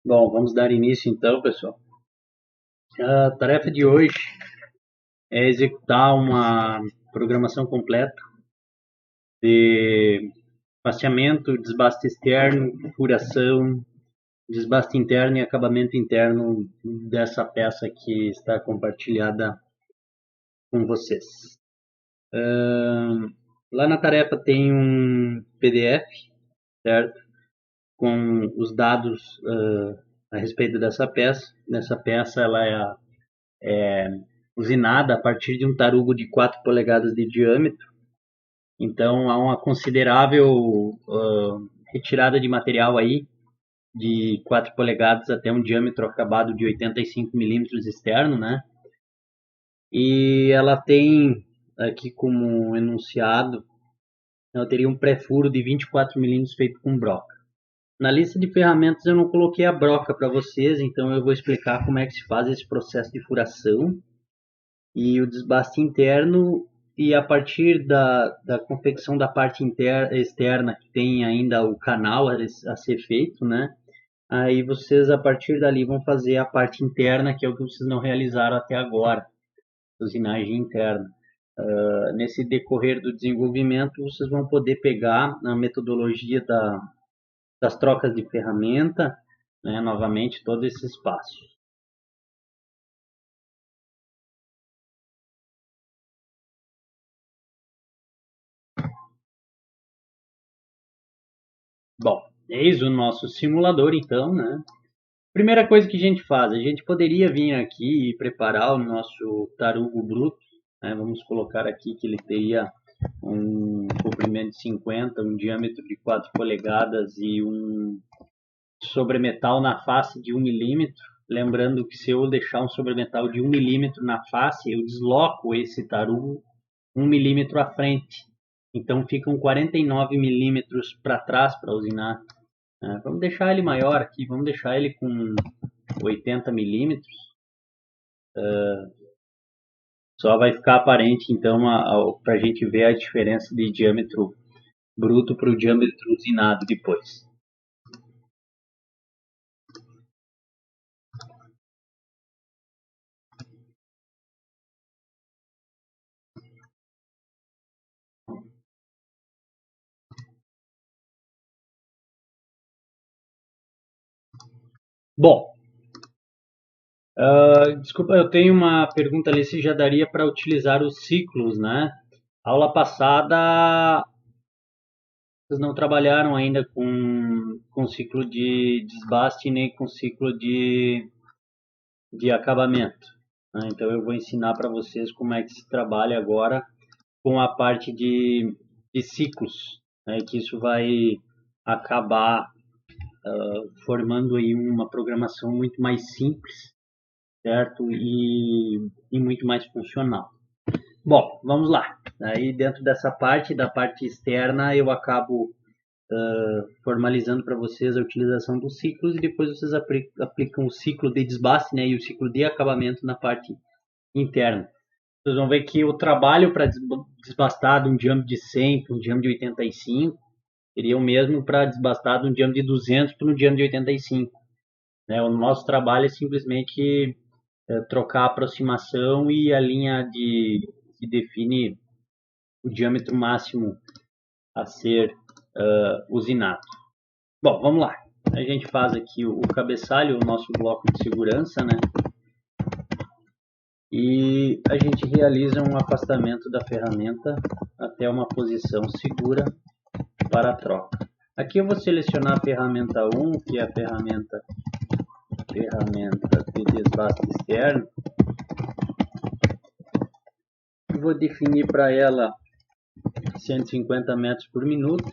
Bom, vamos dar início então, pessoal. A tarefa de hoje é executar uma programação completa de passeamento, desbaste externo, furação, desbaste interno e acabamento interno dessa peça que está compartilhada com vocês. Lá na tarefa tem um PDF, certo? Com os dados a respeito dessa peça. Nessa peça ela é usinada a partir de um tarugo de 4 polegadas de diâmetro. Então há uma considerável retirada de material aí, de 4 polegadas até um diâmetro acabado de 85 milímetros externo, né? E ela tem aqui como enunciado, ela teria um pré-furo de 24 milímetros feito com broca. Na lista de ferramentas eu não coloquei a broca para vocês, então eu vou explicar como é que se faz esse processo de furação e o desbaste interno, e a partir da confecção da parte externa, que tem ainda o canal a ser feito, né? Aí vocês, a partir dali, vão fazer a parte interna, que é o que vocês não realizaram até agora, usinagem interna. Nesse decorrer do desenvolvimento, vocês vão poder pegar a metodologia das trocas de ferramenta, né? Novamente, todos esses passos. Bom, eis o nosso simulador, então, né? Primeira coisa que a gente faz, a gente poderia vir aqui e preparar o nosso tarugo bruto, né? Vamos colocar aqui que ele teria um comprimento de 50, um diâmetro de 4 polegadas e um sobremetal na face de 1 milímetro. Lembrando que se eu deixar um sobremetal de 1 milímetro na face, eu desloco esse tarugo 1 milímetro à frente. Então ficam 49 milímetros para trás para usinar. Vamos deixar ele maior aqui, vamos deixar ele com 80 milímetros. Só vai ficar aparente então para a gente ver a diferença de diâmetro bruto para o diâmetro usinado depois. Bom, desculpa, eu tenho uma pergunta ali se já daria para utilizar os ciclos, né? Aula passada vocês não trabalharam ainda com ciclo de desbaste nem com ciclo de acabamento, né? Então eu vou ensinar para vocês como é que se trabalha agora com a parte de ciclos, né? Que isso vai acabar formando aí uma programação muito mais simples, certo? E muito mais funcional. Bom, vamos lá. Aí dentro dessa parte, da parte externa, eu acabo formalizando para vocês a utilização dos ciclos, e depois vocês aplicam o ciclo de desbaste, né, e o ciclo de acabamento na parte interna. Vocês vão ver que o trabalho para desbastar de um diâmetro de 100 para um diâmetro de 85 seria o mesmo para desbastar de um diâmetro de 200 para um diâmetro de 85. Né? O nosso trabalho é simplesmente trocar a aproximação e a linha que define o diâmetro máximo a ser usinado. Bom, vamos lá. A gente faz aqui o cabeçalho, o nosso bloco de segurança, né? E a gente realiza um afastamento da ferramenta até uma posição segura para a troca. Aqui eu vou selecionar a ferramenta 1, que é a ferramenta de desbaste externo. E vou definir para ela 150 metros por minuto.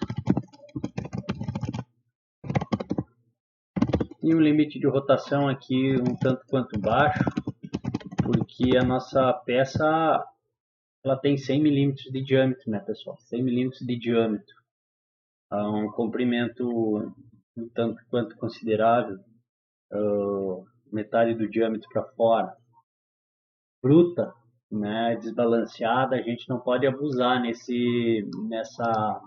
E um limite de rotação aqui um tanto quanto baixo, porque a nossa peça ela tem 100 milímetros de diâmetro, né, pessoal? 100 milímetros de diâmetro. Um comprimento um tanto quanto considerável, metade do diâmetro para fora. Bruta, né, desbalanceada, a gente não pode abusar nessa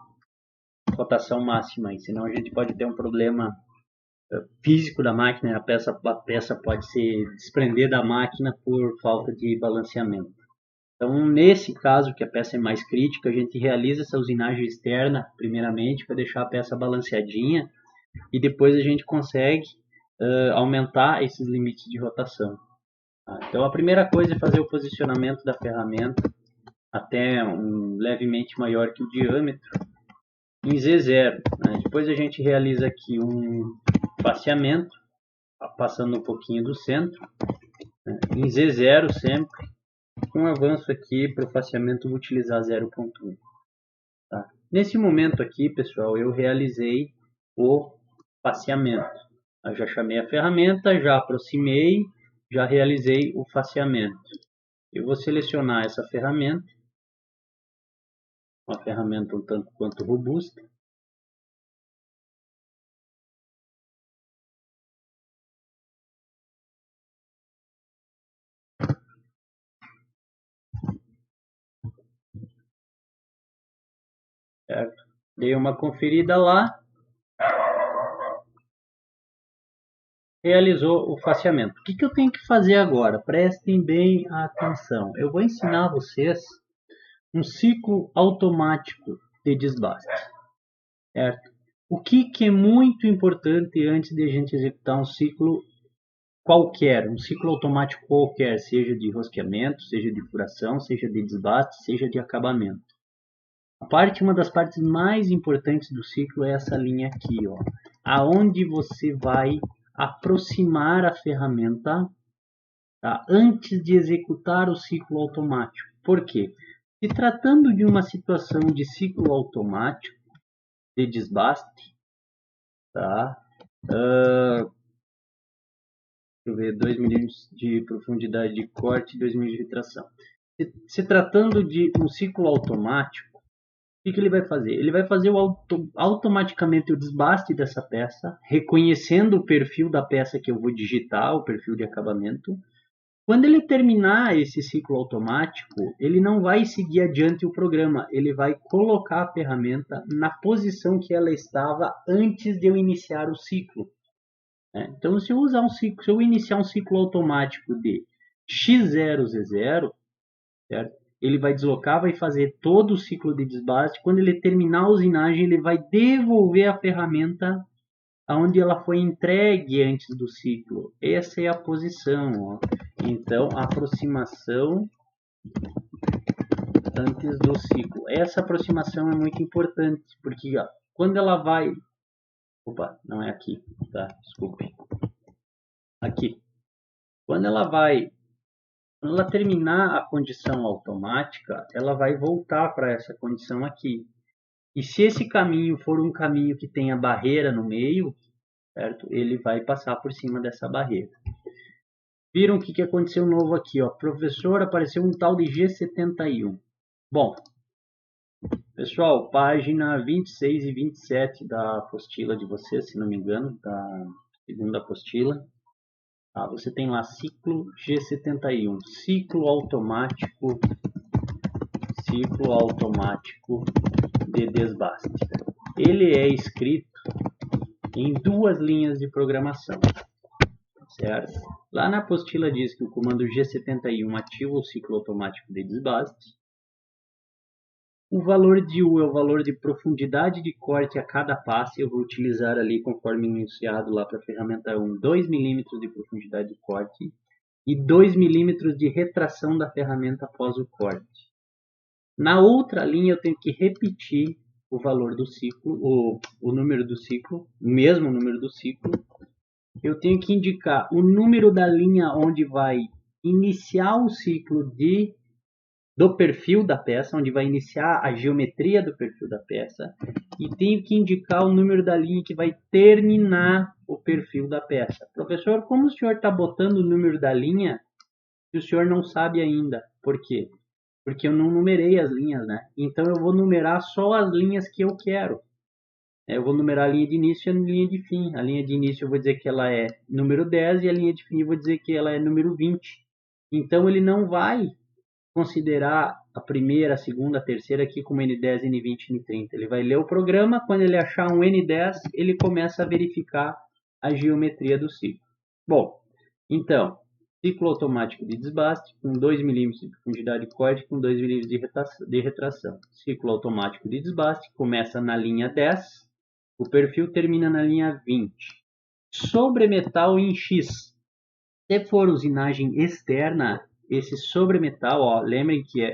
rotação máxima, senão a gente pode ter um problema físico da máquina, a peça pode se desprender da máquina por falta de balanceamento. Então, nesse caso, que a peça é mais crítica, a gente realiza essa usinagem externa, primeiramente, para deixar a peça balanceadinha, e depois a gente consegue aumentar esses limites de rotação. Tá? Então, a primeira coisa é fazer o posicionamento da ferramenta até levemente maior que o diâmetro, em Z0. Né? Depois a gente realiza aqui um faceamento, passando um pouquinho do centro, né? Em Z0 sempre. Com avanço aqui para o faceamento, vou utilizar 0.1. Tá? Nesse momento aqui, pessoal, eu realizei o faceamento. Eu já chamei a ferramenta, já aproximei, já realizei o faceamento. Eu vou selecionar essa ferramenta, uma ferramenta um tanto quanto robusta. Certo? Dei uma conferida lá, realizou o faceamento. O que eu tenho que fazer agora? Prestem bem atenção. Eu vou ensinar vocês um ciclo automático de desbaste. Certo? O que é muito importante antes de a gente executar um ciclo qualquer, um ciclo automático qualquer, seja de rosqueamento, seja de furação, seja de desbaste, seja de acabamento. Uma das partes mais importantes do ciclo é essa linha aqui, ó, aonde você vai aproximar a ferramenta, tá, antes de executar o ciclo automático. Por quê? Se tratando de uma situação de ciclo automático, de desbaste, tá? Deixa eu ver, 2 milímetros de profundidade de corte e 2 milímetros de tração. Se tratando de um ciclo automático, o que ele vai fazer? Ele vai fazer automaticamente o desbaste dessa peça, reconhecendo o perfil da peça que eu vou digitar, o perfil de acabamento. Quando ele terminar esse ciclo automático, ele não vai seguir adiante o programa, ele vai colocar a ferramenta na posição que ela estava antes de eu iniciar o ciclo. Então, se eu iniciar um ciclo automático de X0Z0, certo? Ele vai deslocar, vai fazer todo o ciclo de desbaste. Quando ele terminar a usinagem, ele vai devolver a ferramenta aonde ela foi entregue antes do ciclo. Essa é a posição. Ó. Então, a aproximação antes do ciclo. Essa aproximação é muito importante, porque ó, quando ela vai... Opa, não é aqui, tá? Desculpe. Aqui. Quando ela terminar a condição automática, ela vai voltar para essa condição aqui. E se esse caminho for um caminho que tenha barreira no meio, certo? Ele vai passar por cima dessa barreira. Viram o que aconteceu novo aqui? Ó? Professor, apareceu um tal de G71. Bom, pessoal, página 26 e 27 da apostila de vocês, se não me engano, da segunda apostila. Você tem lá ciclo G71, ciclo automático de desbaste. Ele é escrito em 2 linhas de programação, certo? Lá na apostila diz que o comando G71 ativa o ciclo automático de desbaste. O valor de U é o valor de profundidade de corte a cada passe. Eu vou utilizar ali, conforme iniciado lá para a ferramenta 1, 2 milímetros de profundidade de corte e 2 milímetros de retração da ferramenta após o corte. Na outra linha eu tenho que repetir o valor do ciclo, o número do ciclo, o mesmo número do ciclo. Eu tenho que indicar o número da linha onde vai iniciar o ciclo do perfil da peça, onde vai iniciar a geometria do perfil da peça, e tenho que indicar o número da linha que vai terminar o perfil da peça. Professor, como o senhor está botando o número da linha se o senhor não sabe ainda? Por quê? Porque eu não numerei as linhas, né? Então eu vou numerar só as linhas que eu quero. Eu vou numerar a linha de início e a linha de fim. A linha de início eu vou dizer que ela é número 10 e a linha de fim eu vou dizer que ela é número 20. Então ele não vai considerar a primeira, a segunda, a terceira aqui como N10, N20, N30. Ele vai ler o programa, quando ele achar um N10, ele começa a verificar a geometria do ciclo. Bom, então, ciclo automático de desbaste com 2 mm de profundidade de corte com 2 mm de retração. Ciclo automático de desbaste começa na linha 10, o perfil termina na linha 20. Sobremetal em X. Se for usinagem externa, esse sobremetal, ó, lembrem que é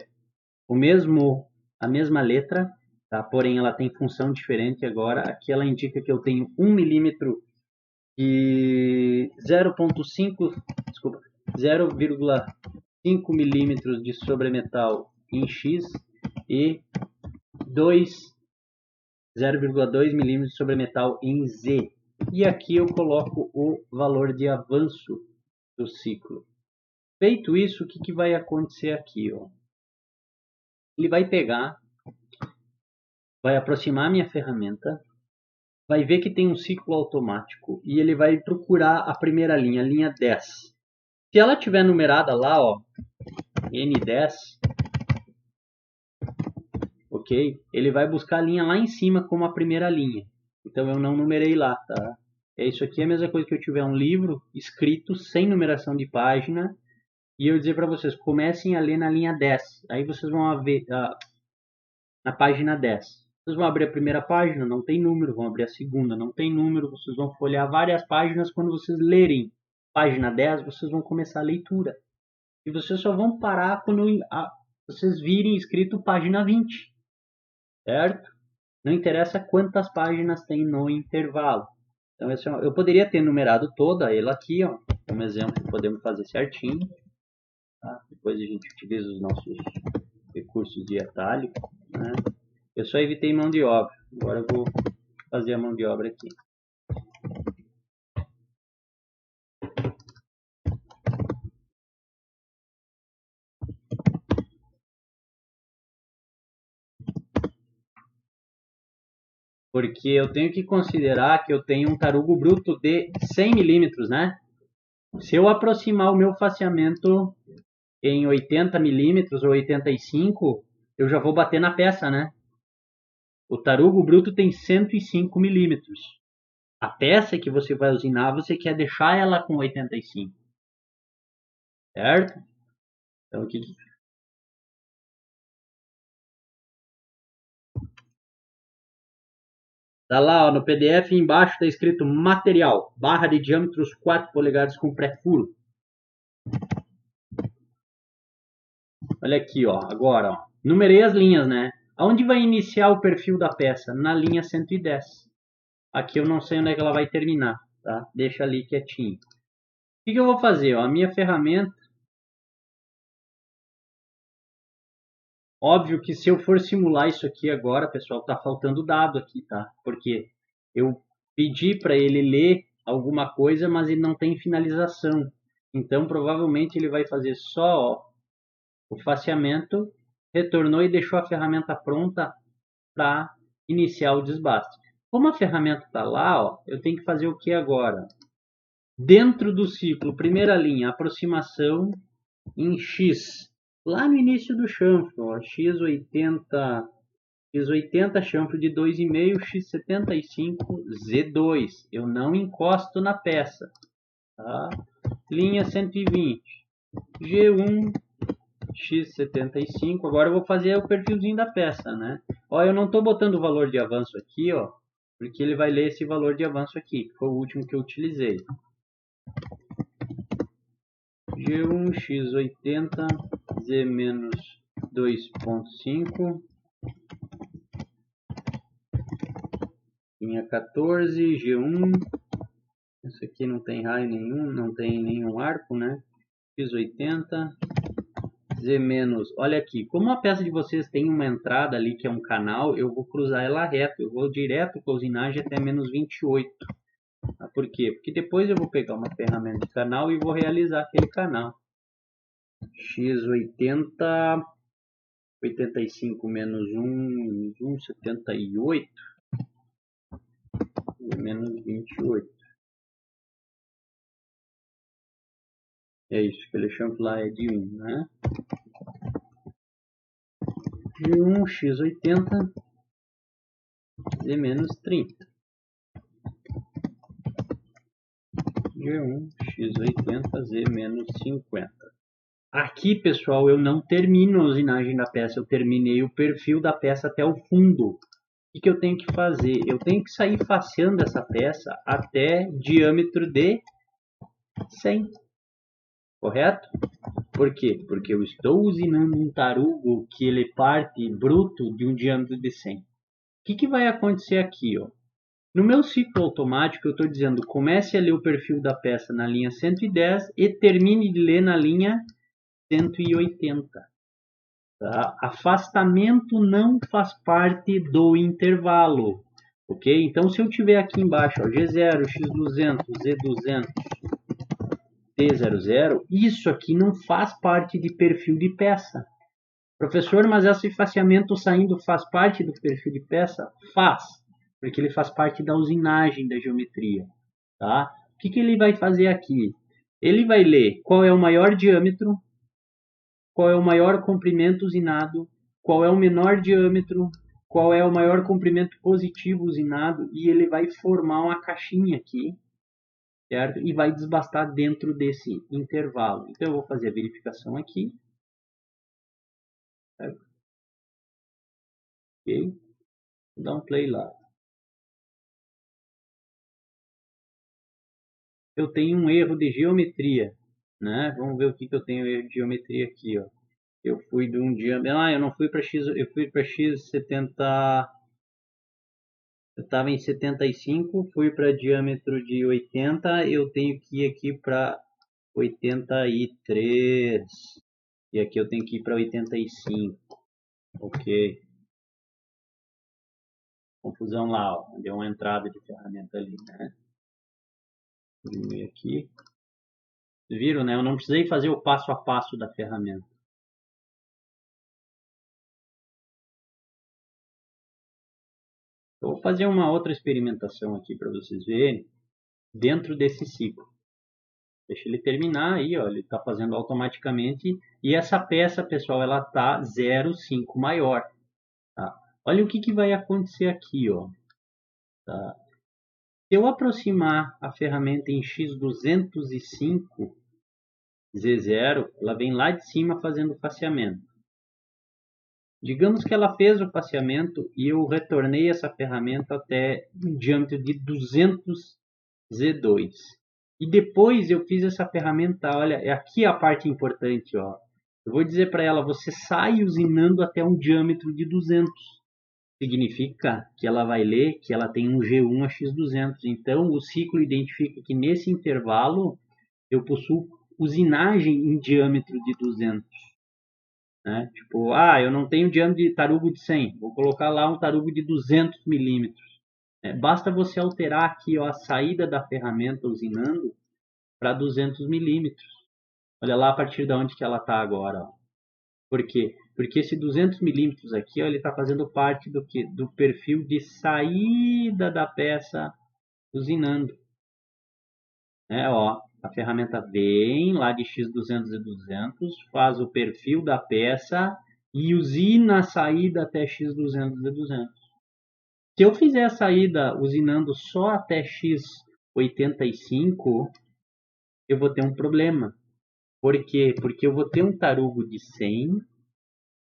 a mesma letra, tá? Porém ela tem função diferente agora. Aqui ela indica que eu tenho 1 milímetro e 0,5 milímetros de sobremetal em X e 0,2 milímetros de sobremetal em Z. E aqui eu coloco o valor de avanço do ciclo. Feito isso, o que vai acontecer aqui? Ó? Ele vai pegar, vai aproximar a minha ferramenta, vai ver que tem um ciclo automático e ele vai procurar a primeira linha, a linha 10. Se ela tiver numerada lá, ó, N10, ok? Ele vai buscar a linha lá em cima como a primeira linha. Então eu não numerei lá, tá? Isso aqui é a mesma coisa que eu tiver um livro escrito sem numeração de página e eu dizer para vocês, comecem a ler na linha 10. Aí vocês vão ver na página 10. Vocês vão abrir a primeira página, não tem número, vão abrir a segunda, não tem número, vocês vão folhear várias páginas. Quando vocês lerem página 10, vocês vão começar a leitura. E vocês só vão parar quando vocês virem escrito página 20. Certo? Não interessa quantas páginas tem no intervalo. Então, eu poderia ter numerado toda ela aqui, ó, como exemplo, podemos fazer certinho. Tá? Depois a gente utiliza os nossos recursos de atalho. Né? Eu só evitei mão de obra. Agora eu vou fazer a mão de obra aqui. Porque eu tenho que considerar que eu tenho um tarugo bruto de 100 milímetros, né? Se eu aproximar o meu faceamento em 80 milímetros ou 85, eu já vou bater na peça, né? O tarugo bruto tem 105 milímetros. A peça que você vai usinar, você quer deixar ela com 85. Certo? Então, tá lá, ó, no PDF embaixo está escrito material, barra de diâmetros 4 polegadas com pré-furo. Olha aqui, ó, agora, ó, numerei as linhas, né? Aonde vai iniciar o perfil da peça? Na linha 110. Aqui eu não sei onde é que ela vai terminar, tá? Deixa ali quietinho. O que eu vou fazer? Ó, a minha ferramenta, óbvio que se eu for simular isso aqui agora, pessoal, tá faltando dado aqui, tá? Porque eu pedi para ele ler alguma coisa, mas ele não tem finalização. Então, provavelmente ele vai fazer só, ó, o faceamento, retornou e deixou a ferramenta pronta para iniciar o desbaste. Como a ferramenta está lá, ó, eu tenho que fazer o que agora? Dentro do ciclo, primeira linha, aproximação em X. Lá no início do chanfro, ó, X80, chanfro de 2,5, X75, Z2. Eu não encosto na peça. Tá? Linha 120, G1, X75. Agora eu vou fazer o perfilzinho da peça, né? Ó, eu não estou botando o valor de avanço aqui, ó, porque ele vai ler esse valor de avanço aqui, que foi o último que eu utilizei. G1, X80, Z-2.5, linha 14, G1. Isso aqui não tem raio nenhum, não tem nenhum arco, né? X80, Z-, olha aqui, como a peça de vocês tem uma entrada ali que é um canal, eu vou cruzar ela reto, eu vou direto com a usinagem até menos 28. Por quê? Porque depois eu vou pegar uma ferramenta de canal e vou realizar aquele canal. X80, 85 menos 1, 78, menos 28. É isso, aquele chanfro lá é de 1, né? De 1, X80, Z menos 30. G1, X80, Z menos 50. Aqui, pessoal, eu não termino a usinagem da peça, eu terminei o perfil da peça até o fundo. O que eu tenho que fazer? Eu tenho que sair faceando essa peça até diâmetro de 100, correto? Por quê? Porque eu estou usinando um tarugo que ele parte bruto de um diâmetro de 100. O que vai acontecer aqui? Ó? No meu ciclo automático, eu estou dizendo, comece a ler o perfil da peça na linha 110 e termine de ler na linha 180. Tá? Afastamento não faz parte do intervalo. Ok? Então, se eu tiver aqui embaixo ó, G0, X200, Z200, T00, isso aqui não faz parte de perfil de peça. Professor, mas esse espaciamento saindo faz parte do perfil de peça? Faz, porque ele faz parte da usinagem da geometria. Tá? O que ele vai fazer aqui? Ele vai ler qual é o maior diâmetro, qual é o maior comprimento usinado, qual é o menor diâmetro, qual é o maior comprimento positivo usinado, e ele vai formar uma caixinha aqui, certo? E vai desbastar dentro desse intervalo. Então, eu vou fazer a verificação aqui. Certo? Ok? Vou dar um play lá. Eu tenho um erro de geometria, né? Vamos ver o que eu tenho erro de geometria aqui, ó. Eu fui de um diâmetro, eu não fui para X, eu fui para X70, eu estava em 75, fui para diâmetro de 80, eu tenho que ir aqui para 83. E aqui eu tenho que ir para 85. OK. Confusão lá, ó. Deu uma entrada de ferramenta ali, né? Diminuir aqui. Viram, né? Eu não precisei fazer o passo a passo da ferramenta. Eu vou fazer uma outra experimentação aqui para vocês verem dentro desse ciclo. Deixa ele terminar aí, ó, ele está fazendo automaticamente. E essa peça, pessoal, ela está 0,5 maior. Tá? Olha o que vai acontecer aqui. Ó. Tá? Se eu aproximar a ferramenta em X205, Z0, ela vem lá de cima fazendo o faceamento. Digamos que ela fez o faceamento e eu retornei essa ferramenta até um diâmetro de 200 Z2. E depois eu fiz essa ferramenta, olha, aqui a parte importante, ó. Eu vou dizer para ela, você sai usinando até um diâmetro de 200. Significa que ela vai ler que ela tem um G1 a X200. Então, o ciclo identifica que nesse intervalo eu possuo usinagem em diâmetro de 200. Né? Tipo, eu não tenho diâmetro de tarugo de 100, vou colocar lá um tarugo de 200 milímetros. Basta você alterar aqui ó, a saída da ferramenta usinando para 200 milímetros. Olha lá a partir de onde que ela está agora. Ó. Por quê? Porque esse 200 milímetros aqui ó, ele está fazendo parte do, do perfil de saída da peça usinando. Ó, a ferramenta vem lá de X200 e 200, faz o perfil da peça e usina a saída até X200 e 200. Se eu fizer a saída usinando só até X85, eu vou ter um problema. Por quê? Porque eu vou ter um tarugo de 100,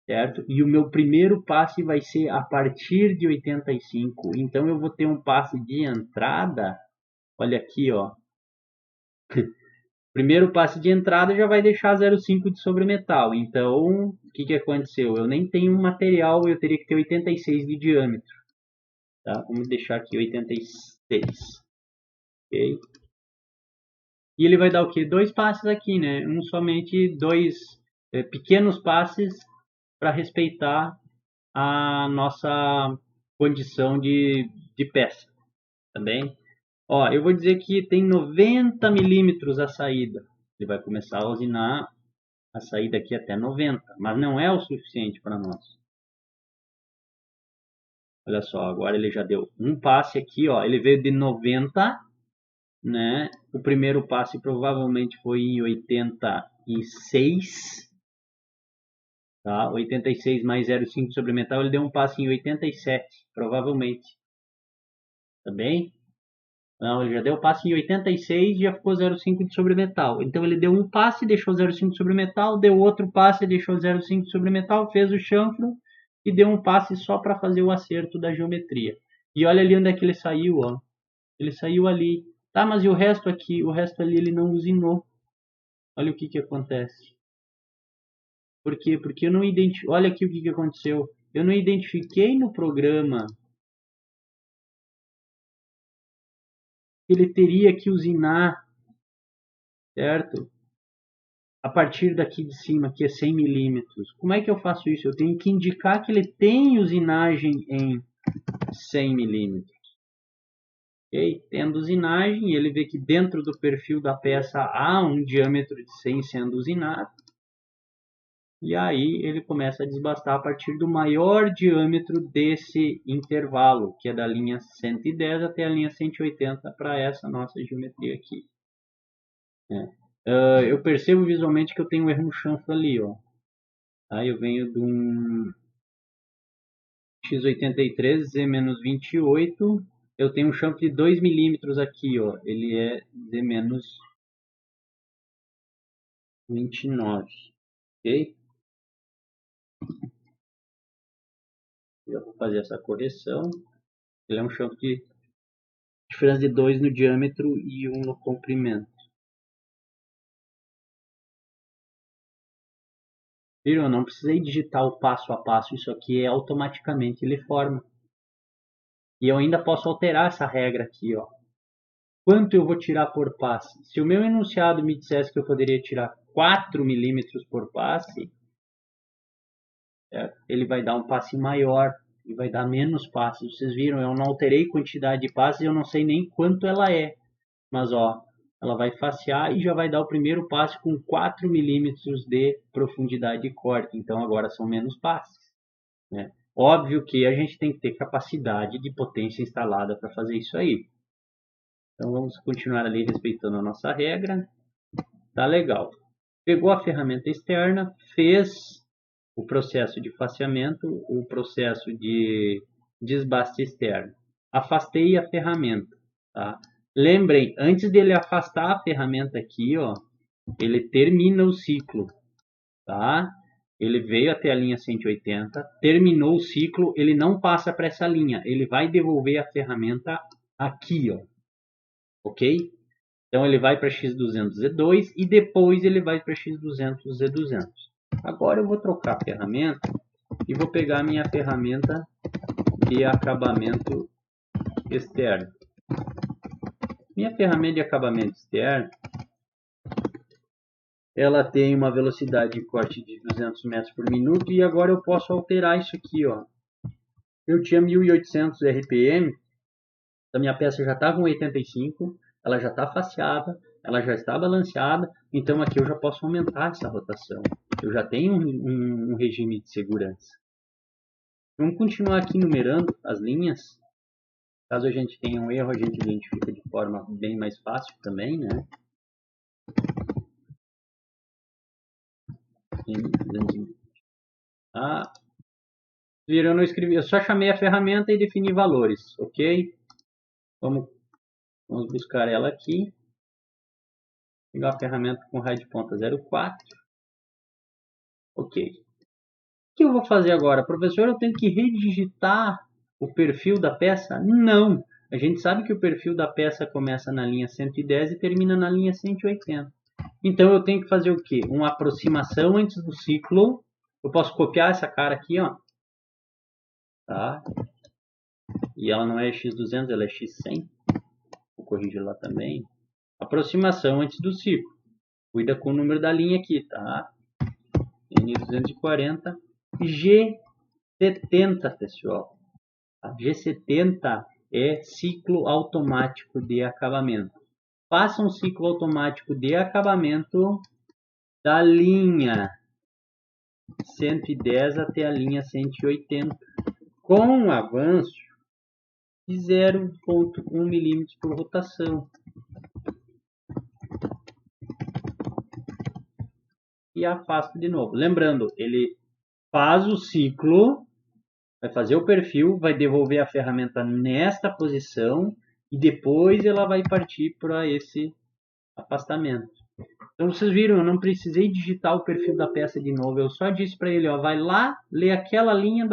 certo? E o meu primeiro passe vai ser a partir de 85. Então eu vou ter um passe de entrada, olha aqui, ó. Primeiro passe de entrada já vai deixar 0,5 de sobremetal. Então, o que aconteceu? Eu nem tenho um material, eu teria que ter 86 de diâmetro. Tá? Vamos deixar aqui 86. Ok? E ele vai dar o quê? 2 passes aqui, né? Somente 2 pequenos passes para respeitar a nossa condição de peça. Também. Ó, eu vou dizer que tem 90 milímetros a saída. Ele vai começar a usinar a saída aqui até 90, mas não é o suficiente para nós. Olha só, agora ele já deu um passe aqui, ó, ele veio de 90, né? O primeiro passe provavelmente foi em 86, tá? 86 mais 0,5 sobre metal, ele deu um passe em 87, provavelmente. Tá bem? Não, ele já deu passe em 86 e já ficou 0,5 de sobremetal. Então ele deu um passe, deixou 0,5 sobre metal, deu outro passe, deixou 0,5 sobre metal, fez o chanfro e deu um passe só para fazer o acerto da geometria. E olha ali onde é que ele saiu, ó. Ele saiu ali. Tá, mas e o resto aqui? O resto ali ele não usinou. Olha o que acontece. Por quê? Porque eu não identifiquei. Olha aqui o que aconteceu. Eu não identifiquei no programa que ele teria que usinar, certo? A partir daqui de cima, que é 100 milímetros. Como é que eu faço isso? Eu tenho que indicar que ele tem usinagem em 100 milímetros. Okay? Tendo usinagem, ele vê que dentro do perfil da peça há um diâmetro de 100 sendo usinado. E aí ele começa a desbastar a partir do maior diâmetro desse intervalo, que é da linha 110 até a linha 180 para essa nossa geometria aqui. Eu percebo visualmente que eu tenho um erro no chanfro ali, ó. Aí eu venho de um x83 z-28, eu tenho um chanfro de 2 milímetros aqui, ó. Ele é z-29, ok? Eu vou fazer essa correção. Ele é um chanfro de diferença de 2 no diâmetro e 1 no comprimento. Viram? Eu não precisei digitar o passo a passo, isso aqui é automaticamente ele forma. E eu ainda posso alterar essa regra aqui, ó. Quanto eu vou tirar por passe? Se o meu enunciado me dissesse que eu poderia tirar 4 milímetros por passe, ele vai dar um passe maior e vai dar menos passes. Vocês viram? Eu não alterei quantidade de passes, eu não sei nem quanto ela é. Mas ó, ela vai facear e já vai dar o primeiro passe com 4 milímetros de profundidade de corte. Então agora são menos passes, né? Óbvio que a gente tem que ter capacidade de potência instalada para fazer isso aí. Então vamos continuar ali respeitando a nossa regra. Tá legal. Pegou a ferramenta externa, fez o processo de faceamento, o processo de desbaste externo. Afastei a ferramenta, tá? Lembrem, antes dele afastar a ferramenta aqui, ó, ele termina o ciclo, tá? Ele veio até a linha 180, terminou o ciclo, ele não passa para essa linha, ele vai devolver a ferramenta aqui, ó, ok? Então ele vai para x200z2 e depois ele vai para x200z200. Agora eu vou trocar a ferramenta e vou pegar a minha ferramenta de acabamento externo. Minha ferramenta de acabamento externo, ela tem uma velocidade de corte de 200 metros por minuto e agora eu posso alterar isso aqui, ó. Eu tinha 1800 RPM, a minha peça já está com 85, ela já está faceada, ela já está balanceada, então aqui eu já posso aumentar essa rotação. Eu já tenho um regime de segurança. Vamos continuar aqui numerando as linhas. Caso a gente tenha um erro, a gente identifica de forma bem mais fácil também, né? Ah, viram, eu não escrevi, eu só chamei a ferramenta e defini valores, ok? Vamos buscar ela aqui. Pegar a ferramenta com raio de ponta 0,4. Ok. O que eu vou fazer agora? Professor, eu tenho que redigitar o perfil da peça? Não. A gente sabe que o perfil da peça começa na linha 110 e termina na linha 180. Então eu tenho que fazer o quê? Uma aproximação antes do ciclo. Eu posso copiar essa cara aqui, ó. Tá? E ela não é x200, ela é x100. Vou corrigir lá também. Aproximação antes do ciclo. Cuida com o número da linha aqui, tá? N240. G70, pessoal. A G70 é ciclo automático de acabamento. Faça um ciclo automático de acabamento da linha 110 até a linha 180, com um avanço de 0,1 milímetros por rotação. E afasto de novo. Lembrando, ele faz o ciclo, vai fazer o perfil, vai devolver a ferramenta nesta posição e depois ela vai partir para esse afastamento. Então vocês viram, eu não precisei digitar o perfil da peça de novo, eu só disse para ele, ó, vai lá, lê aquela linha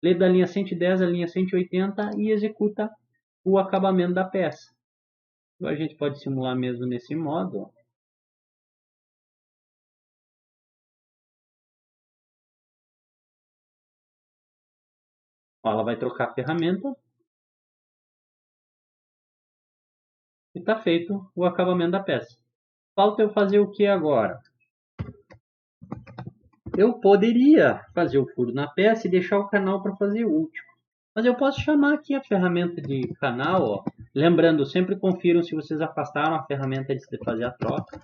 lê da linha 110 à linha 180 e executa o acabamento da peça. Então a gente pode simular mesmo nesse modo, ó. Ó, ela vai trocar a ferramenta e está feito o acabamento da peça. Falta eu fazer o que agora? Eu poderia fazer o furo na peça e deixar o canal para fazer o último. Mas eu posso chamar aqui a ferramenta de canal, ó. Lembrando, sempre confiram se vocês afastaram a ferramenta antes de fazer a troca.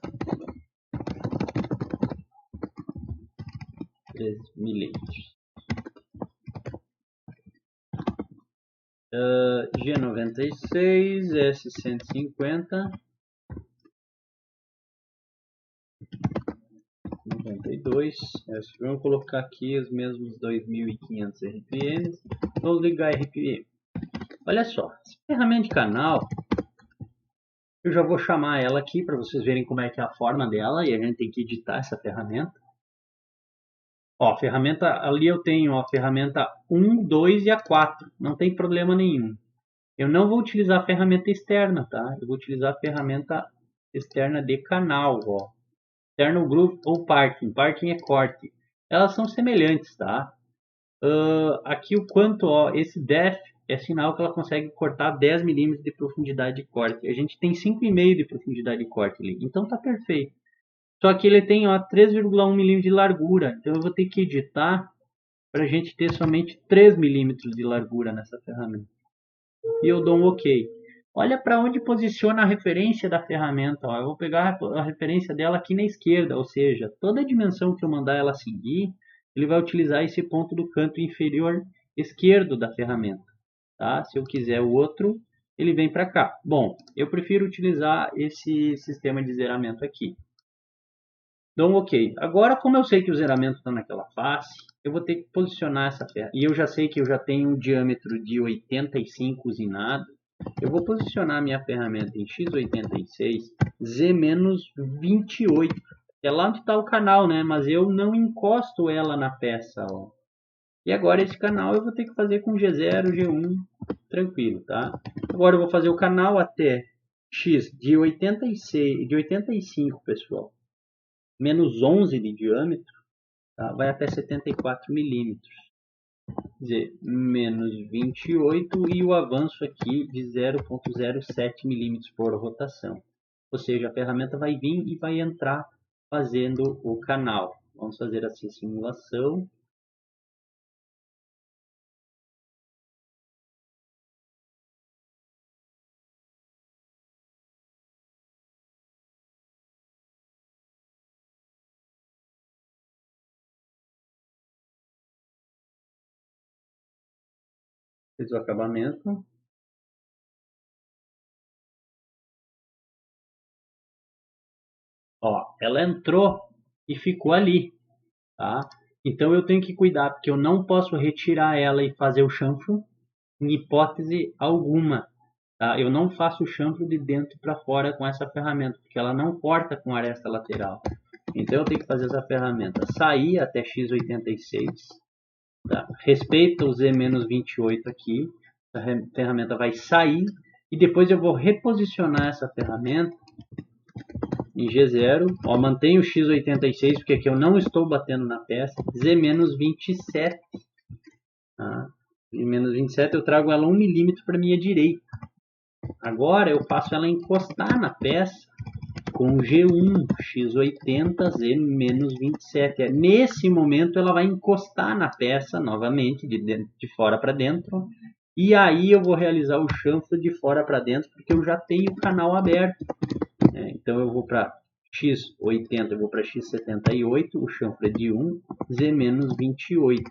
3 milímetros. G96, S150, 92. Vamos colocar aqui os mesmos 2500 RPM. Vamos ligar RPM. Olha só, essa ferramenta de canal, eu já vou chamar ela aqui para vocês verem como é que é a forma dela e a gente tem que editar essa ferramenta. Ó, a ferramenta, ali eu tenho a ferramenta 1, 2 e a 4, não tem problema nenhum. Eu não vou utilizar a ferramenta externa, tá? Eu vou utilizar a ferramenta externa de canal, ó. Externo Groove ou Parking. Parking é corte. Elas são semelhantes, tá? Aqui o quanto, ó, esse def é sinal que ela consegue cortar 10 milímetros de profundidade de corte. A gente tem 5,5 de profundidade de corte ali, então tá perfeito. Só que ele tem 3,1 milímetros de largura, então eu vou ter que editar para a gente ter somente 3 milímetros de largura nessa ferramenta. E eu dou um OK. Olha para onde posiciona a referência da ferramenta. Ó. Eu vou pegar a referência dela aqui na esquerda, ou seja, toda a dimensão que eu mandar ela seguir, ele vai utilizar esse ponto do canto inferior esquerdo da ferramenta. Tá? Se eu quiser o outro, ele vem para cá. Bom, eu prefiro utilizar esse sistema de zeramento aqui. Dou um OK. Agora, como eu sei que o zeramento está naquela face, eu vou ter que posicionar essa ferramenta. E eu já sei que eu já tenho um diâmetro de 85 usinado. Eu vou posicionar minha ferramenta em x86, Z-28. É lá onde está o canal, né? Mas eu não encosto ela na peça, ó. E agora esse canal eu vou ter que fazer com G0, G1, tranquilo, tá? Agora eu vou fazer o canal até x de 86, de 85, pessoal, menos 11 de diâmetro, tá? Vai até 74 milímetros. Quer dizer, menos 28 e o avanço aqui de 0,07 milímetros por rotação. Ou seja, a ferramenta vai vir e vai entrar fazendo o canal. Vamos fazer essa simulação. Fiz o acabamento. Ó, ela entrou e ficou ali, tá? Então eu tenho que cuidar, porque eu não posso retirar ela e fazer o chanfro em hipótese alguma. Tá? Eu não faço o chanfro de dentro para fora com essa ferramenta, porque ela não corta com aresta lateral. Então eu tenho que fazer essa ferramenta sair até x86. Tá? Respeita o Z-28 aqui. A ferramenta vai sair e depois eu vou reposicionar essa ferramenta em G0, ó, mantenho o x86 porque aqui eu não estou batendo na peça, Z-27, tá? Z-27 eu trago ela 1 milímetro para minha direita. Agora eu faço ela encostar na peça com G1, x80, Z-27. Nesse momento ela vai encostar na peça novamente, de fora para dentro, e aí eu vou realizar o chanfro de fora para dentro, porque eu já tenho o canal aberto. Então eu vou para x80, eu vou para x78, o chanfro é de 1, Z-28.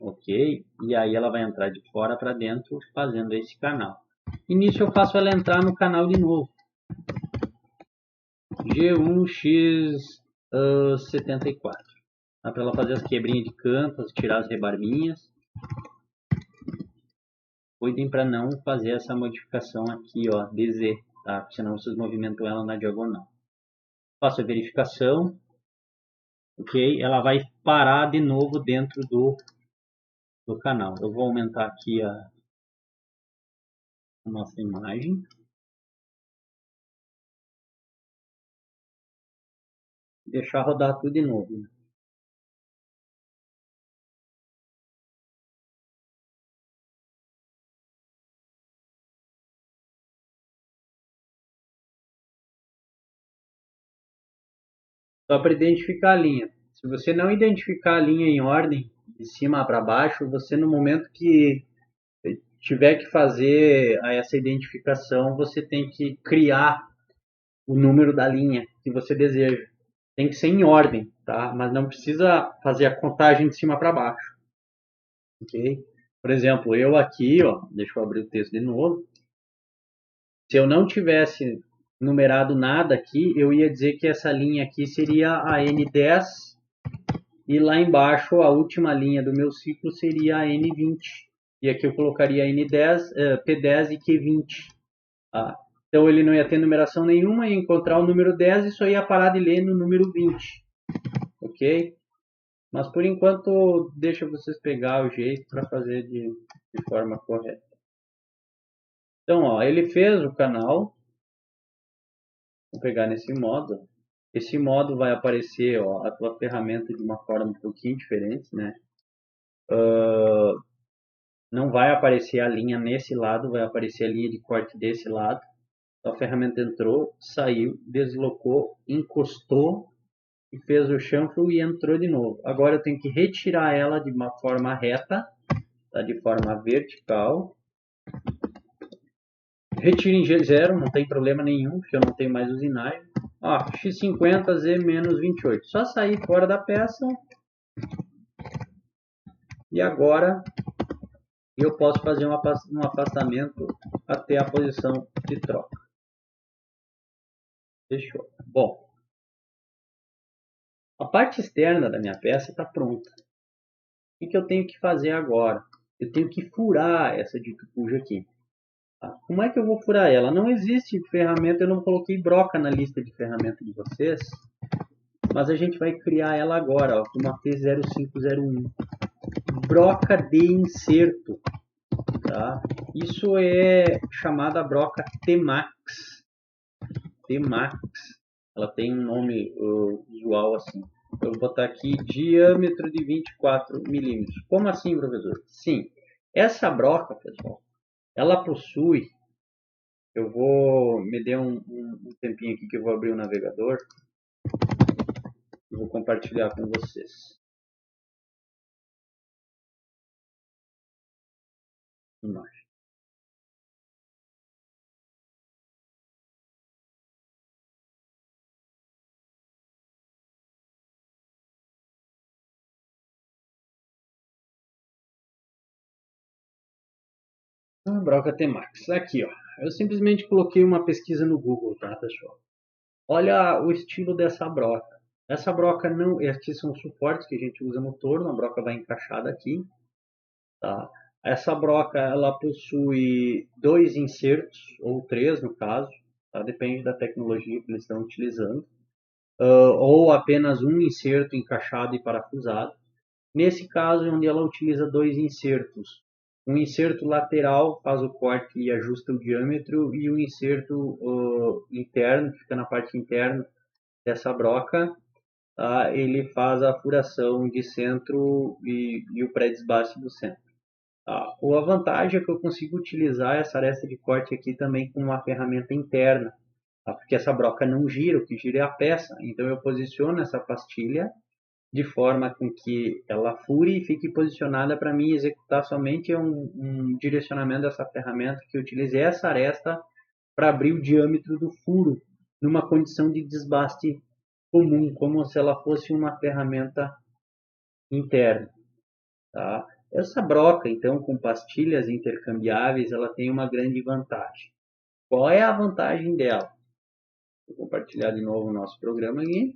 Ok? E aí ela vai entrar de fora para dentro fazendo esse canal. E nisso eu faço ela entrar no canal de novo. G1x74. Dá para ela fazer as quebrinhas de canto, tirar as rebarbinhas. Cuidem para não fazer essa modificação aqui, ó, DZ, tá? Porque senão vocês movimentam ela na diagonal. Faço a verificação, ok? Ela vai parar de novo dentro do canal. Eu vou aumentar aqui a nossa imagem. Deixar rodar tudo de novo, né? Só para identificar a linha. Se você não identificar a linha em ordem, de cima para baixo, você no momento que tiver que fazer essa identificação, você tem que criar o número da linha que você deseja. Tem que ser em ordem, tá? Mas não precisa fazer a contagem de cima para baixo, ok? Por exemplo, eu aqui, ó, deixa eu abrir o texto de novo. Se eu não tivesse numerado nada aqui, eu ia dizer que essa linha aqui seria a N10 e lá embaixo a última linha do meu ciclo seria a N20. E aqui eu colocaria N10, P10 e Q20. Tá? Então ele não ia ter numeração nenhuma, ia encontrar o número 10 e só ia parar de ler no número 20. Ok? Mas por enquanto deixa vocês pegar o jeito para fazer de forma correta. Então, ó, ele fez o canal. Vou pegar nesse modo. Esse modo vai aparecer, ó, a tua ferramenta de uma forma um pouquinho diferente, né? Não vai aparecer a linha nesse lado, vai aparecer a linha de corte desse lado. A ferramenta entrou, saiu, deslocou, encostou e fez o chanfro e entrou de novo. Agora eu tenho que retirar ela de uma forma reta, tá? De forma vertical. Retiro em G0, não tem problema nenhum, porque eu não tenho mais usinagem. Ó, X50Z menos 28. Só sair fora da peça. E agora eu posso fazer um afastamento até a posição de troca. Fechou. Bom, a parte externa da minha peça está pronta. O que eu tenho que fazer agora? Eu tenho que furar essa de tucuja aqui. Tá? Como é que eu vou furar ela? Não existe ferramenta, eu não coloquei broca na lista de ferramentas de vocês, mas a gente vai criar ela agora, ó, com uma T0501. Broca de inserto. Tá? Isso é chamada broca T-Max. T-Max. Ela tem um nome usual assim. Eu vou botar aqui diâmetro de 24 milímetros. Como assim, professor? Sim, essa broca, pessoal, ela possui. Eu vou me dar um tempinho aqui que eu vou abrir o navegador e vou compartilhar com vocês. Imagem. A broca T-Max. Aqui, ó. Eu simplesmente coloquei uma pesquisa no Google, tá, pessoal? Olha o estilo dessa broca. Essa broca não, esses são os suportes que a gente usa no torno, a broca vai encaixada aqui, tá? Essa broca ela possui dois insertos ou três no caso, tá? Depende da tecnologia que eles estão utilizando, ou apenas um inserto encaixado e parafusado. Nesse caso, onde ela utiliza dois insertos, um inserto lateral faz o corte e ajusta o diâmetro e um inserto interno que fica na parte interna dessa broca, tá? Ele faz a furação de centro e o pré-desbaste do centro. Tá? A vantagem é que eu consigo utilizar essa aresta de corte aqui também com uma ferramenta interna, tá? Porque essa broca não gira, o que gira é a peça. Então eu posiciono essa pastilha de forma com que ela fure e fique posicionada para mim executar somente um direcionamento dessa ferramenta que utilize essa aresta para abrir o diâmetro do furo numa condição de desbaste comum, como se ela fosse uma ferramenta interna. Tá? Essa broca, então, com pastilhas intercambiáveis, ela tem uma grande vantagem. Qual é a vantagem dela? Vou compartilhar de novo o nosso programa aqui.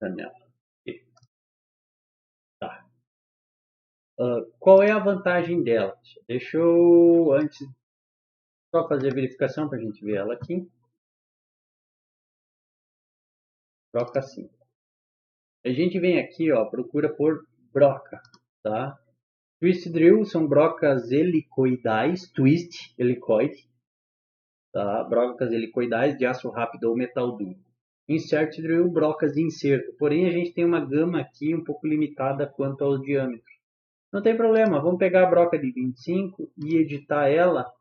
janela. Tá. Qual é a vantagem dela? Deixa eu antes só fazer a verificação para a gente ver ela aqui. Broca 5. A gente vem aqui, ó, procura por broca, tá? Twist drill são brocas helicoidais, twist, helicoide, tá? Brocas helicoidais de aço rápido ou metal duro. Insert drill, brocas de inserto. Porém, a gente tem uma gama aqui um pouco limitada quanto ao diâmetro. Não tem problema, vamos pegar a broca de 25 e editar ela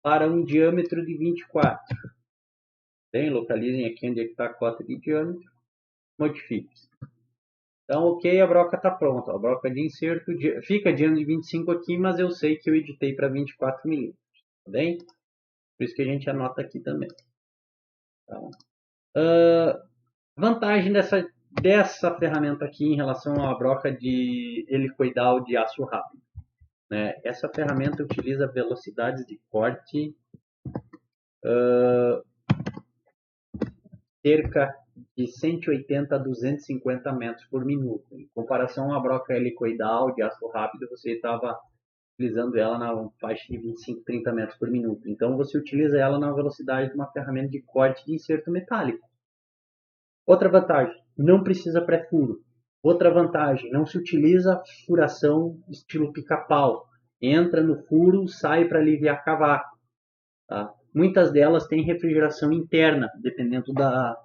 para um diâmetro de 24. Bem, localizem aqui onde está a cota de diâmetro. Modifique. Então, ok, a broca está pronta. A broca de inserto fica diâmetro de 25 aqui, mas eu sei que eu editei para 24 milímetros. Tá bem? Por isso que a gente anota aqui também. Então, vantagem dessa ferramenta aqui em relação à broca de helicoidal de aço rápido. Né? Essa ferramenta utiliza velocidades de corte cerca de 180 a 250 metros por minuto. Em comparação à broca helicoidal de aço rápido, você estava utilizando ela na faixa de 25 a 30 metros por minuto. Então você utiliza ela na velocidade de uma ferramenta de corte de inserto metálico. Outra vantagem, não precisa pré-furo. Outra vantagem, não se utiliza furação estilo pica-pau. Entra no furo, sai para aliviar cavaco. Tá? Muitas delas têm refrigeração interna, dependendo da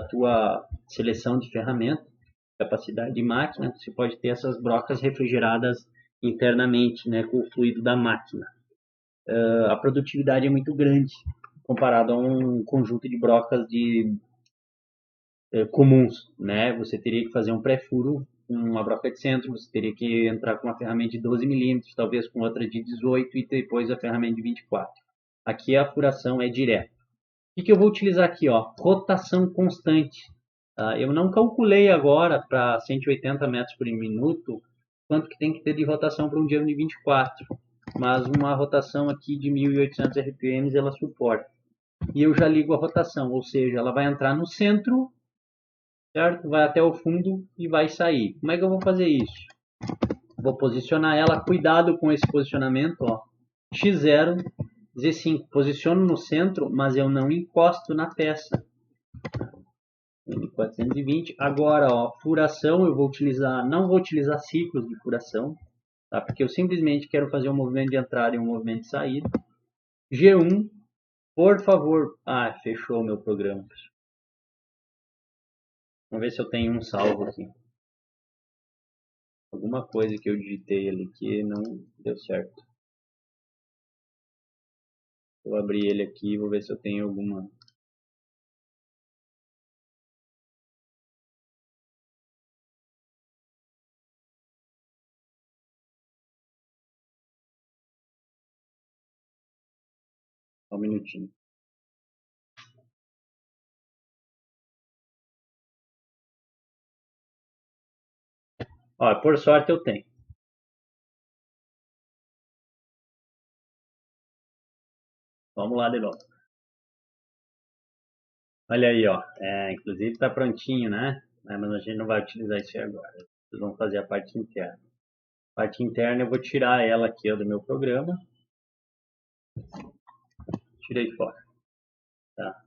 tua seleção de ferramenta, capacidade de máquina. Você pode ter essas brocas refrigeradas internamente, né, com o fluido da máquina. A produtividade é muito grande comparado a um conjunto de brocas comuns, né? Você teria que fazer um pré-furo com uma broca de centro, você teria que entrar com uma ferramenta de 12 milímetros, talvez com outra de 18 e depois a ferramenta de 24. Aqui a furação é direta. O que eu vou utilizar aqui? Ó? Rotação constante. Tá? Eu não calculei agora para 180 metros por minuto quanto que tem que ter de rotação para um diâmetro de 24, mas uma rotação aqui de 1800 RPM ela suporta. E eu já ligo a rotação, ou seja, ela vai entrar no centro, certo? Vai até o fundo e vai sair. Como é que eu vou fazer isso? Vou posicionar ela, cuidado com esse posicionamento, ó. X0, Z5, posiciono no centro, mas eu não encosto na peça. 420. Agora, ó, furação, eu vou utilizar, não vou utilizar ciclos de furação, tá? Porque eu simplesmente quero fazer um movimento de entrada e um movimento de saída. G1, por favor. Ah, fechou o meu programa. Vamos ver se eu tenho um salvo aqui. Alguma coisa que eu digitei ali que não deu certo. Vou abrir ele aqui e vou ver se eu tenho alguma. Só um minutinho. Ó, por sorte eu tenho. Vamos lá de novo. Olha aí, ó. Inclusive está prontinho, né? Mas a gente não vai utilizar isso agora. Vocês vão fazer a parte interna. A parte interna eu vou tirar ela aqui ó, do meu programa. Tirei fora. Tá?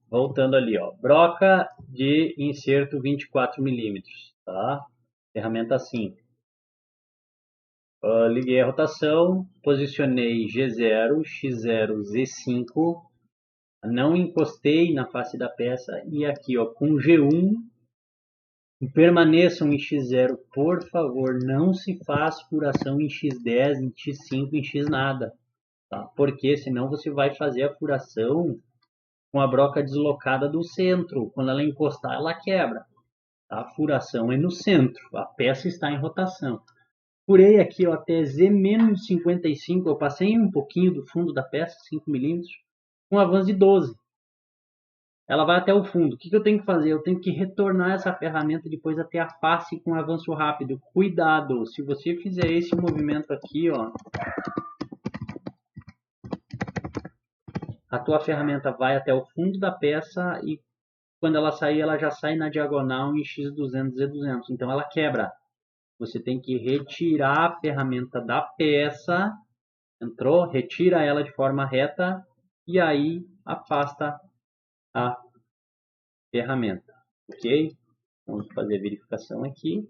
Voltando ali, ó. Broca de inserto 24 milímetros. Tá? Ferramenta 5. Liguei a rotação, posicionei G0, X0, Z5, não encostei na face da peça e aqui ó, com G1, permaneçam em X0, por favor, não se faz furação em X10, em X5, em X nada, tá? Porque senão você vai fazer a furação com a broca deslocada do centro, quando ela encostar ela quebra, tá? A furação é no centro, a peça está em rotação. Furei aqui ó, até Z-55, eu passei um pouquinho do fundo da peça, 5 milímetros, com avanço de 12. Ela vai até o fundo. O que eu tenho que fazer? Eu tenho que retornar essa ferramenta depois até a face com avanço rápido. Cuidado, se você fizer esse movimento aqui, ó, a tua ferramenta vai até o fundo da peça e quando ela sair, ela já sai na diagonal em x200, z200. Então ela quebra. Você tem que retirar a ferramenta da peça, entrou? Retira ela de forma reta e aí afasta a ferramenta, ok? Vamos fazer a verificação aqui.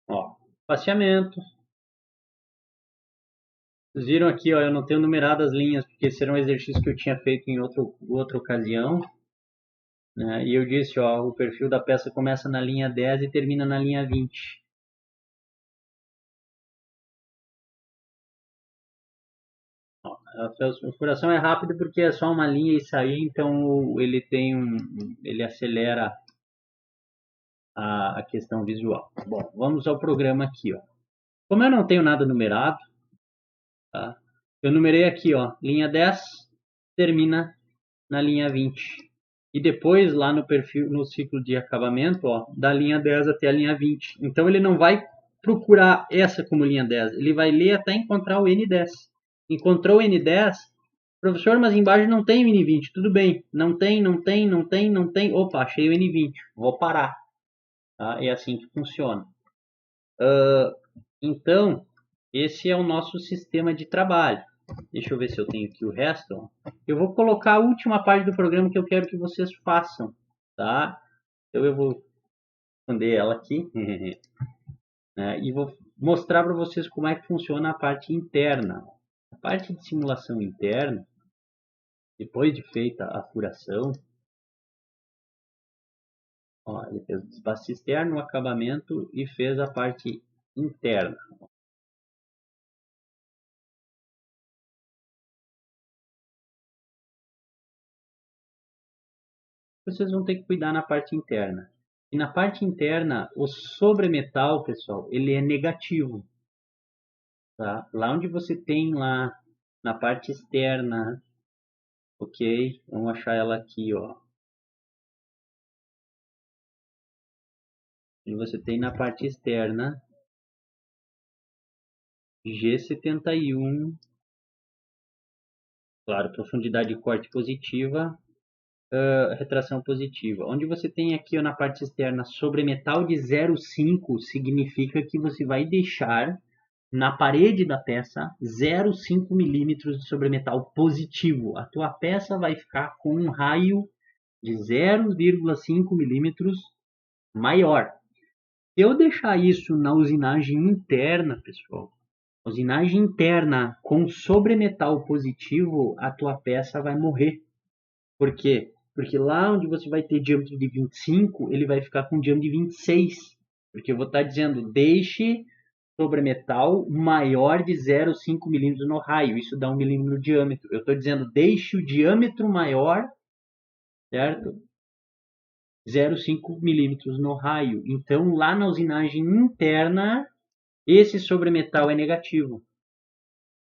Ó, passeamento. Vocês viram aqui, ó, eu não tenho numerado as linhas, porque esse era um exercício que eu tinha feito em outra ocasião. Né? E eu disse, ó, o perfil da peça começa na linha 10 e termina na linha 20. Ó, a perfuração é rápida porque é só uma linha e sair, então ele acelera a questão visual. Bom, vamos ao programa aqui, ó. Como eu não tenho nada numerado, tá? Eu numerei aqui, ó, linha 10 termina na linha 20. E depois lá no perfil, no ciclo de acabamento, ó, da linha 10 até a linha 20. Então ele não vai procurar essa como linha 10, ele vai ler até encontrar o N10. Encontrou o N10, professor, mas embaixo não tem o N20. Tudo bem, não tem, não tem, não tem, não tem. Opa, achei o N20, vou parar. Tá? É assim que funciona. Então, esse é o nosso sistema de trabalho. Deixa eu ver se eu tenho aqui o resto. Eu vou colocar a última parte do programa que eu quero que vocês façam, tá? Então eu vou esconder ela aqui né? E vou mostrar para vocês como é que funciona a parte interna. A parte de simulação interna, depois de feita a furação, ó, ele fez o espaço externo, o acabamento e fez a parte interna. Vocês vão ter que cuidar na parte interna. E na parte interna, o sobremetal, pessoal, ele é negativo. Tá? Lá onde você tem lá na parte externa, ok? Vamos achar ela aqui, ó. E você tem na parte externa G71, claro, profundidade de corte positiva, retração positiva. Onde você tem aqui ó, na parte externa sobremetal de 0,5 significa que você vai deixar na parede da peça 0,5 milímetros de sobremetal positivo. A tua peça vai ficar com um raio de 0,5 milímetros maior. Se eu deixar isso na usinagem interna, pessoal, usinagem interna com sobremetal positivo, a tua peça vai morrer. Por quê? Porque lá onde você vai ter diâmetro de 25, ele vai ficar com diâmetro de 26. Porque eu vou estar dizendo, deixe sobremetal maior de 0,5 milímetros no raio. Isso dá 1 milímetro no diâmetro. Eu estou dizendo, deixe o diâmetro maior, certo? 0,5 milímetros no raio. Então, lá na usinagem interna, esse sobremetal é negativo.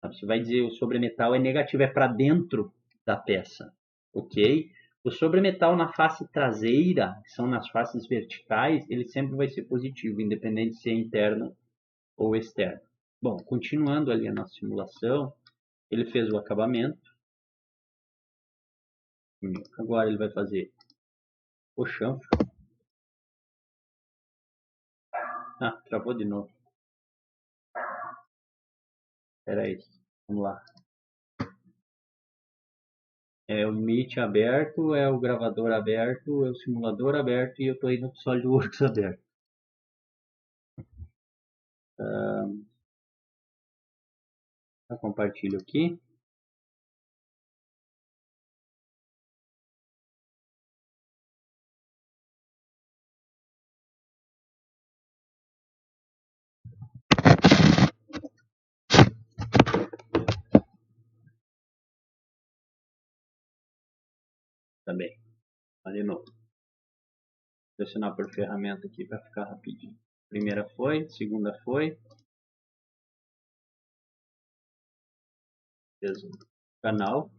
Você vai dizer o sobremetal é negativo, é para dentro da peça, ok? O sobremetal na face traseira, que são nas faces verticais, ele sempre vai ser positivo, independente se é interno ou externo. Bom, continuando ali a nossa simulação, ele fez o acabamento. Agora ele vai fazer o chanfro. Ah, travou de novo. Espera aí, vamos lá. É o Meet aberto, é o gravador aberto, é o simulador aberto e eu estou aí no SolidWorks aberto. Eu compartilho aqui. Também. De novo. Selecionar por ferramenta aqui para ficar rapidinho. Primeira foi, segunda foi. Fez o canal.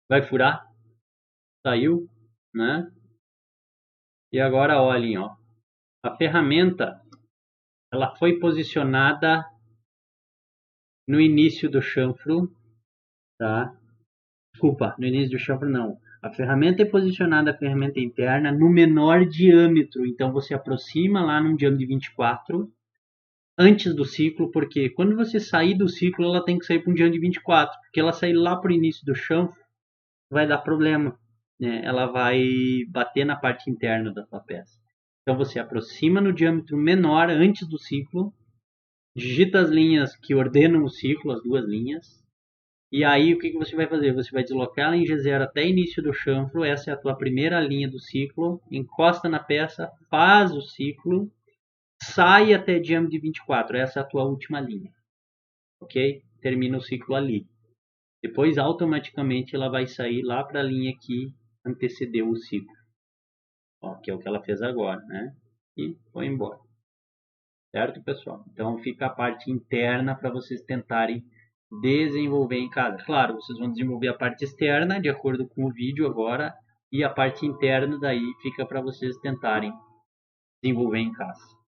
Vai furar. Saiu, né? E agora olhem, ó, a ferramenta ela foi posicionada no início do chanfro, tá? Desculpa, no início do chanfro não. A ferramenta é posicionada, a ferramenta interna, no menor diâmetro. Então você aproxima lá num diâmetro de 24 antes do ciclo, porque quando você sair do ciclo, ela tem que sair para um diâmetro de 24, porque ela sair lá para o início do chanfro vai dar problema, né? Ela vai bater na parte interna da sua peça. Então você aproxima no diâmetro menor antes do ciclo, digita as linhas que ordenam o ciclo, as duas linhas, e aí o que você vai fazer? Você vai deslocar ela em G0 até início do chanfro, essa é a tua primeira linha do ciclo, encosta na peça, faz o ciclo, sai até diâmetro de 24, essa é a tua última linha, ok? Termina o ciclo ali. Depois automaticamente ela vai sair lá para a linha que antecedeu o ciclo, ó, que é o que ela fez agora, né? E foi embora. Certo, pessoal? Então fica a parte interna para vocês tentarem desenvolver em casa. Claro, vocês vão desenvolver a parte externa de acordo com o vídeo agora e a parte interna daí fica para vocês tentarem desenvolver em casa.